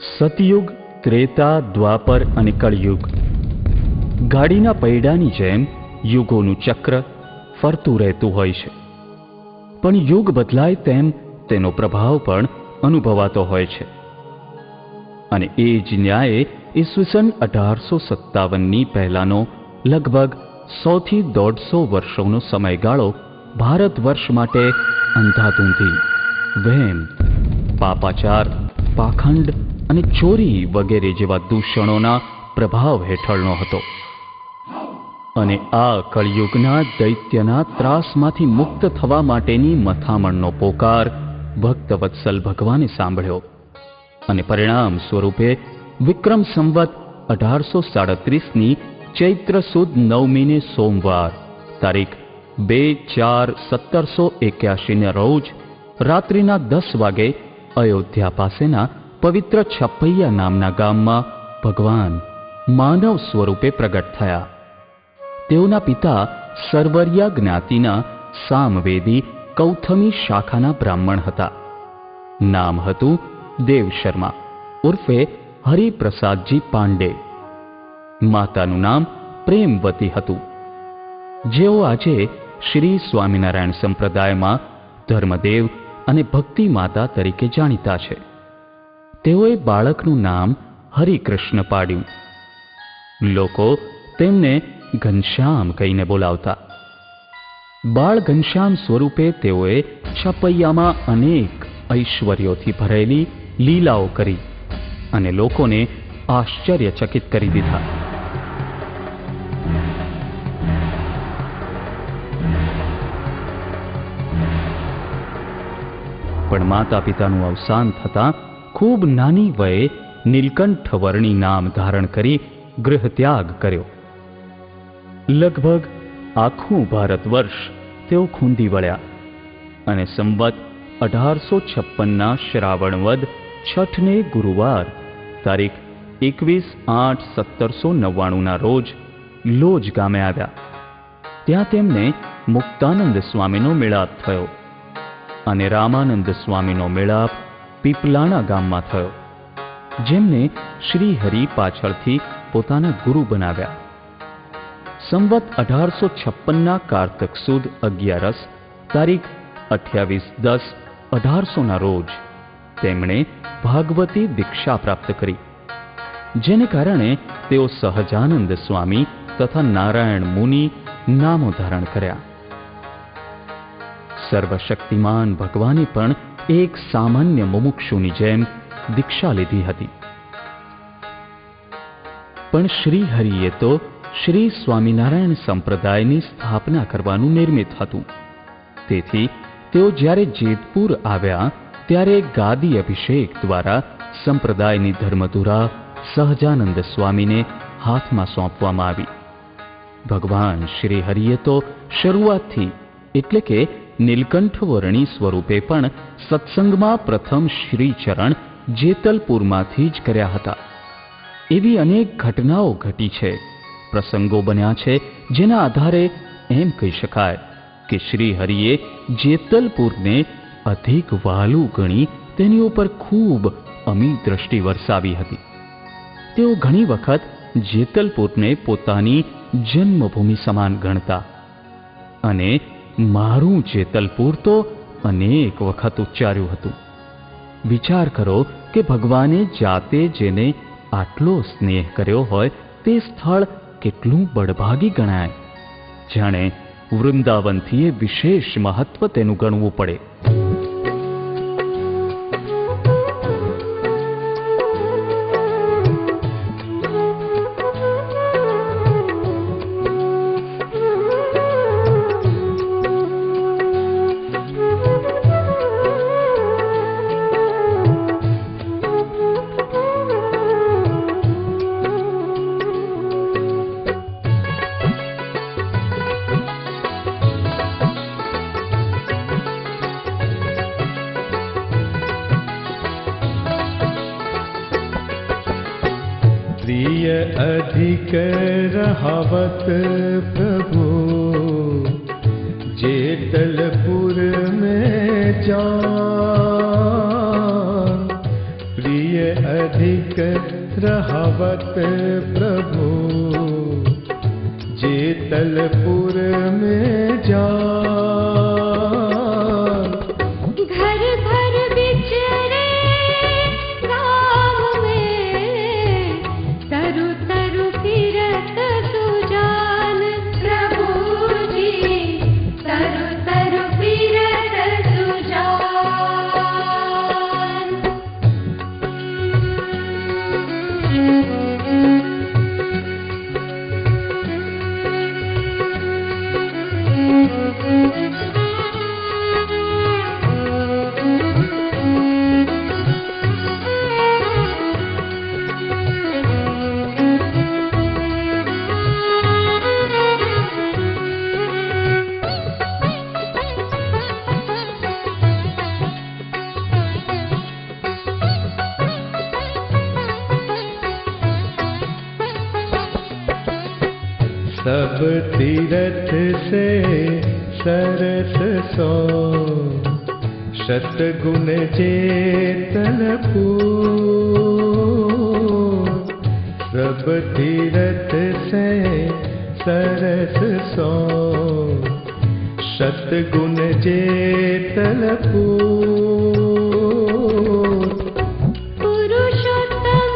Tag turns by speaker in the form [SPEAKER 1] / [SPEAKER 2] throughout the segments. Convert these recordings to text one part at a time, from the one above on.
[SPEAKER 1] સતયુગ, ત્રેતા, દ્વાપર અને કળયુગ. ગાડીના પૈડાની જેમ યુગોનું ચક્ર ફરતું રહેતું હોય છે, પણ યુગ બદલાય તેમ તેનો પ્રભાવ પણ અનુભવાતો હોય છે. અને એ જ ન્યાયે ઈસવીસન 1857ની પહેલાનો લગભગ 100 થી 150 વર્ષોનો સમયગાળો ભારત વર્ષ માટે અંધાધૂંધી, વહેમ, પાપાચાર, પાખંડ અને ચોરી વગેરે જેવા દૂષણોના પ્રભાવ હેઠળનો હતો. અને આ કળયુગના દૈત્યના ત્રાસમાંથી મુક્ત થવા માટેની મથામણનો પોકાર ભક્તવત્સલ ભગવાને સાંભળ્યો અને પરિણામ સ્વરૂપે વિક્રમ સંવત 1837ની ચૈત્ર સુદ 9મીને સોમવાર તારીખ 2/4/1781ના રોજ રાત્રિના 10 વાગે અયોધ્યા પાસેના પવિત્ર છપૈયા નામના ગામમાં ભગવાન માનવ સ્વરૂપે પ્રગટ થયા. તેઓના પિતા સરવરિયા જ્ઞાતિના સામવેદી કૌથમી શાખાના બ્રાહ્મણ હતા. નામ હતું દેવ શર્મા ઉર્ફે હરિપ્રસાદજી પાંડે. માતાનું નામ પ્રેમવતી હતું, જેઓ આજે શ્રી સ્વામિનારાયણ સંપ્રદાયમાં ધર્મદેવ અને ભક્તિ માતા તરીકે જાણીતા છે. તેઓએ બાળકનું નામ હરિકૃષ્ણ પાડ્યું. લોકો તેમને ઘનશ્યામ કહીને બોલાવતા. બાળ ઘનશ્યામ સ્વરૂપે તેઓએ છપૈયામાં અનેક ઐશ્વર્યોથી ભરેલી લીલાઓ કરી અને લોકોને આશ્ચર્યચકિત કરી દીધા. પણ માતા પિતાનું અવસાન થતાં ખૂબ નાની વયે નીલકંઠ વર્ણી નામ ધારણ કરી ગૃહત્યાગ કર્યો. લગભગ આખું ભારત વર્ષ તેઓ ખૂંદી વળ્યા અને સંવત 1856ના શ્રાવણ વદ છઠને ગુરુવાર તારીખ 21/8/1799ના રોજ લોજ ગામે આવ્યા. ત્યાં તેમને મુક્તાનંદ સ્વામીનો મેળાપ થયો અને રામાનંદ સ્વામીનો મેળાપ પીપલાણા ગામમાં થયો, જેમને શ્રી હરિ પાછળથી પોતાના ગુરુ બનાવ્યા. સંવત 1856ના કારતક સુદ 11 તારીખ 28/10/1800ના રોજ તેમણે ભાગવતી દીક્ષા પ્રાપ્ત કરી, જેને કારણે તેઓ સહજાનંદ સ્વામી તથા નારાયણ મુનિ નામો ધારણ કર્યા. સર્વશક્તિમાન ભગવાને પણ એક સામાન્ય મુમુક્ષુની જેમ દીક્ષા લીધી હતી. પણ શ્રી હરિએ તો શ્રી સ્વામિનારાયણ સંપ્રદાયની સ્થાપના કરવાનું નિર્મિત હતું. તેથી તેઓ જ્યારે જેતપુર આવ્યા ત્યારે ગાદી અભિષેક દ્વારા સંપ્રદાયની ધર્મધુરા સહજાનંદ સ્વામીને હાથમાં સોંપવામાં આવી. ભગવાન શ્રી હરિએ તો શરૂઆતથી એટલે કે નીલકંઠ વર્ણી સ્વરૂપે પણ સત્સંગમાં પ્રથમ શ્રીચરણ જેતલપુરમાંથી જ કર્યા હતા. એવી અનેક ઘટનાઓ ઘટી છે, પ્રસંગો બન્યા છે, જેના આધારે એમ કહી શકાય કે શ્રી હરિએ જેતલપુરને અધિક વહાલું ગણી તેની ઉપર ખૂબ અમી દ્રષ્ટિ વરસાવી હતી. તેઓ ઘણી વખત જેતલપુરને પોતાની જન્મભૂમિ સમાન ગણતા અને મારું જેતલપુર તો અનેક વખત ઉચ્ચાર્યું હતું. વિચાર કરો કે ભગવાને જાતે જેને આટલો સ્નેહ કર્યો હોય તે સ્થળ કેટલું બળભાગી ગણાય, જાણે વૃંદાવનથી એ વિશેષ મહત્વ તેનું ગણવું પડે.
[SPEAKER 2] अधिक रहावत प्रभु जेतलपुर में जान, प्रिय अधिक रहावत प्रभु जेतलपुर में जा
[SPEAKER 3] घर घर बिचरे गाँव में तरु तरु फिरत सुजान प्रभु जी तरु तरु फिरत
[SPEAKER 2] सब तीरथ से सरस सो शतगुण जेतलपुर सब तीरथ से सरस सो शतगुण जेतलपुर
[SPEAKER 3] पुरुषोत्तम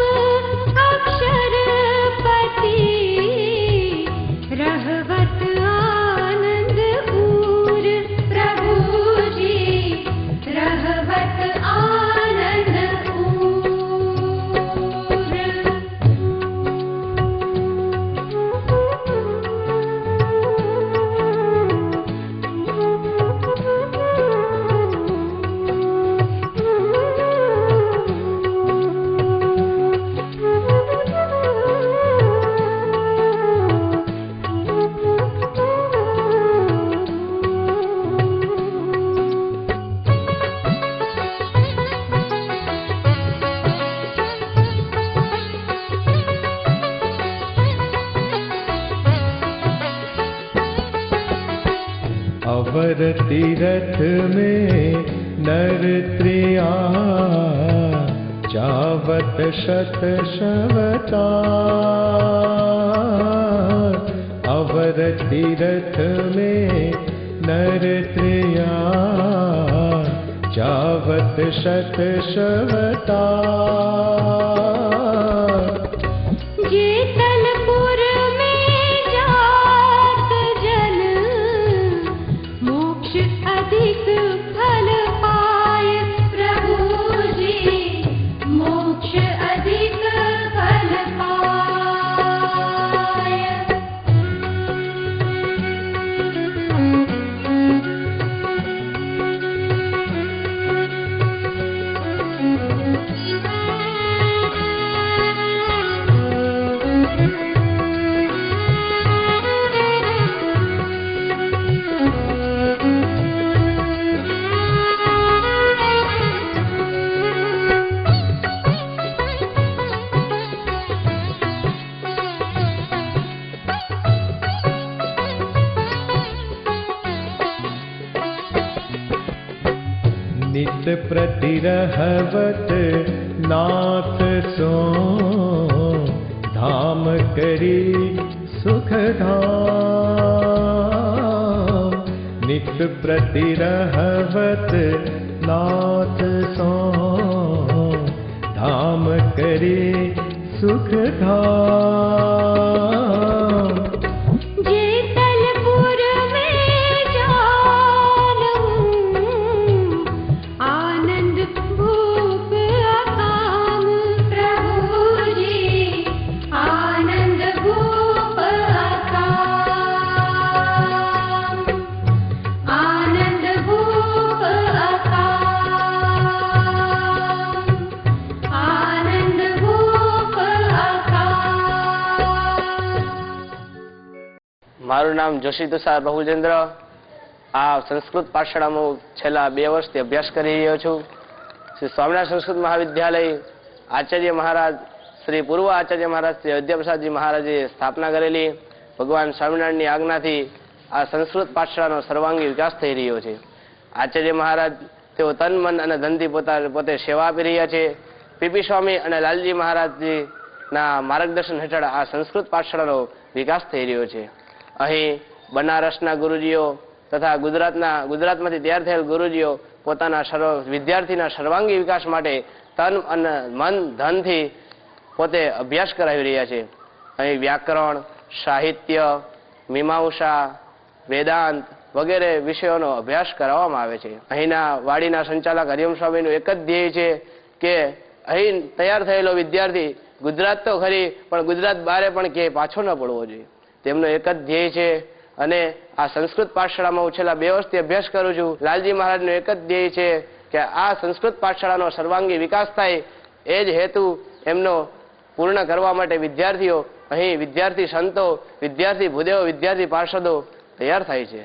[SPEAKER 3] अक्षरपति रहवत आनंद पूर प्रभु जी रहवत आनंद
[SPEAKER 2] अवर तीरथ में नर त्रिया जावत शत शवता अवर तीरथ में नर त्रिया जावत शत शवता
[SPEAKER 3] जेतलपुर में जात जन मोक्ष अधिक फल पाय प्रभु जी मोक्ष अधिक फल पाय
[SPEAKER 2] नित प्रतिरहवत नाथ सो धाम करी सुख धाम नित प्रतिरहवत नाथ सो धाम करी सुख धाम
[SPEAKER 3] जेतलपुर में जानू आनंद भूप अकाम प्रभु जी आनंद भूप अकाम आनंद भूप अकाम आनंद भूप अकाम।
[SPEAKER 4] મારું નામ જોશી તુષાર બહુજેન્દ્ર આ સંસ્કૃત પાઠશાળામાં છેલ્લા 2 વર્ષથી અભ્યાસ કરી રહ્યો છું. શ્રી સ્વામિનારાયણ સંસ્કૃત મહાવિદ્યાલય આચાર્ય મહારાજ શ્રી પૂર્વ આચાર્ય મહારાજ શ્રી અયોધ્યાપ્રસાદજી મહારાજે સ્થાપના કરેલી. ભગવાન સ્વામિનારાયણની આજ્ઞાથી આ સંસ્કૃત પાઠશાળાનો સર્વાંગી વિકાસ થઈ રહ્યો છે. આચાર્ય મહારાજ તેઓ તન મન અને ધનથી પોતે સેવા આપી રહ્યા છે. પીપી સ્વામી અને લાલજી મહારાજજીના માર્ગદર્શન હેઠળ આ સંસ્કૃત પાઠશાળાનો વિકાસ થઈ રહ્યો છે. અહીં બનારસના ગુરુજીઓ તથા ગુજરાતમાંથી તૈયાર થયેલ ગુરુજીઓ પોતાના વિદ્યાર્થીના સર્વાંગી વિકાસ માટે તન અને મન ધનથી પોતે અભ્યાસ કરાવી રહ્યા છે. અહીં વ્યાકરણ, સાહિત્ય, મીમાંસા, વેદાંત વગેરે વિષયોનો અભ્યાસ કરાવવામાં આવે છે. અહીંના વાડીના સંચાલક હરિઓમ સ્વામીનું એક જ ધ્યેય છે કે અહીં તૈયાર થયેલો વિદ્યાર્થી ગુજરાત તો ખરી પણ ગુજરાત બહારે પણ ક્યાંય પાછો ન પડવો જોઈએ. તેમનો એક જ ધ્યેય છે અને આ સંસ્કૃત પાઠશાળામાં હું છેલ્લા 2 વર્ષથી અભ્યાસ કરું છું. લાલજી મહારાજનો એક જ ધ્યેય છે કે આ સંસ્કૃત પાઠશાળાનો સર્વાંગી વિકાસ થાય. એ જ હેતુ એમનો પૂર્ણ કરવા માટે વિદ્યાર્થીઓ અહીં વિદ્યાર્થી સંતો, વિદ્યાર્થી ભૂદેવો, વિદ્યાર્થી પાર્ષદો તૈયાર થાય છે.